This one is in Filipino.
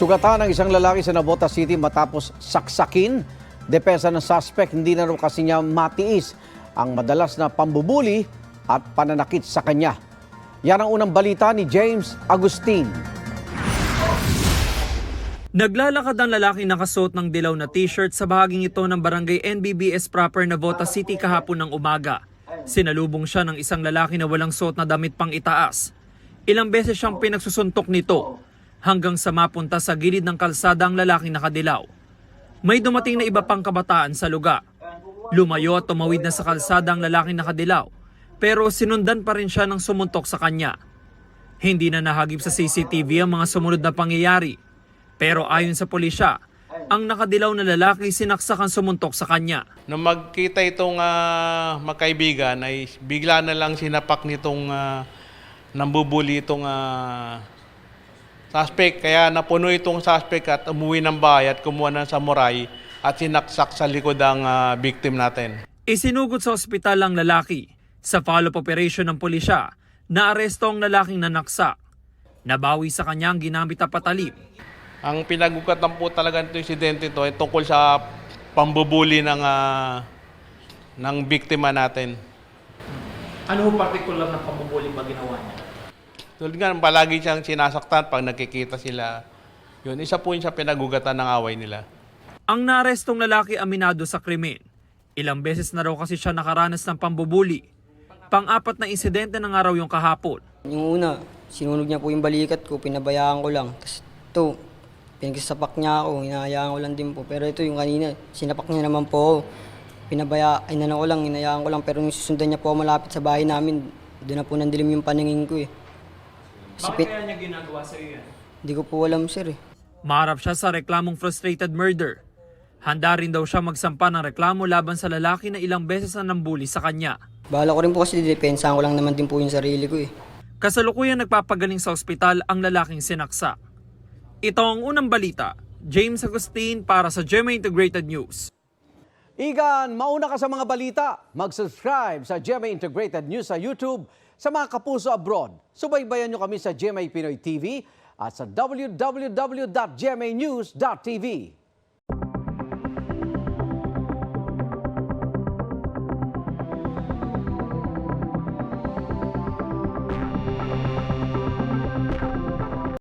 Sugatan ng isang lalaki sa Navotas City matapos saksakin. Depensa ng suspect, hindi na raw kasi niya matiis ang madalas na pambubuli at pananakit sa kanya. Yan ang unang balita ni James Agustin. Naglalakad ang lalaking nakasuot ng dilaw na t-shirt sa bahaging ito ng barangay NBBS proper Navotas City kahapon ng umaga. Sinalubong siya ng isang lalaki na walang suot na damit pang itaas. Ilang beses siyang pinagsusuntok nito hanggang sa mapunta sa gilid ng kalsada ang lalaking nakadilaw. May dumating na iba pang kabataan sa lugar. Lumayo at tumawid na sa kalsada ang lalaking nakadilaw, pero sinundan pa rin siya ng sumuntok sa kanya. Hindi na nahagip sa CCTV ang mga sumunod na pangyayari, pero ayon sa pulisya, ang nakadilaw na lalaki sinaksak ang sumuntok sa kanya. Nung magkita itong magkaibigan ay bigla na lang sinapak nitong nambubuli itong suspect. Kaya napuno itong suspect at umuwi ng bahay at kumuha ng samurai at sinaksak sa likod ang victim natin. Isinugod sa ospital ang lalaki. Sa follow-up operation ng pulisya, naaresto ang lalaking nanaksak. Nabawi sa kanya ang ginamit na patalim. Ang pinagugatan po talaga nito insidente ito ay tungkol sa pambubuli ng biktima natin. Ano ho particular na pambubuli ba ginawa niya? Tulad nga, palagi siyang sinasaktan pag nakikita sila. Yun, isa po yun sa pinagugatan ng away nila. Ang naarestong lalaki aminado sa krimen. Ilang beses na raw kasi siya nakaranas ng pambubuli. Pang-apat na insidente na nga raw yung kahapon. Yung una, sinunog niya po yung balikat ko, pinabayaan ko lang. Tapos ito, pinagsasapak niya ako, hinahayaan ko lang din po. Pero ito yung kanina, sinapak niya naman po ako. Inano ko lang, hinayaan ko lang. Pero nung susundan niya po malapit sa bahay namin, doon na po nandilim yung paningin ko eh. Bakit kaya niya ginagawa sa iyo yan? Hindi ko po alam sir eh. Maharap siya sa reklamong frustrated murder. Handa rin daw siya magsampa ng reklamo laban sa lalaki na ilang beses na nambuli sa kanya. Bahala ko rin po kasi depensahan ko lang naman din po yung sarili ko eh. Kasalukuyan nagpapagaling sa ospital ang lalaking sinaksak. Ito ang unang balita. James Agustin para sa GMA Integrated News. Igan, mauna ka sa mga balita. Mag-subscribe sa GMA Integrated News sa YouTube. Sa mga kapuso abroad, subaybayan nyo kami sa GMA Pinoy TV at sa www.gmanews.tv.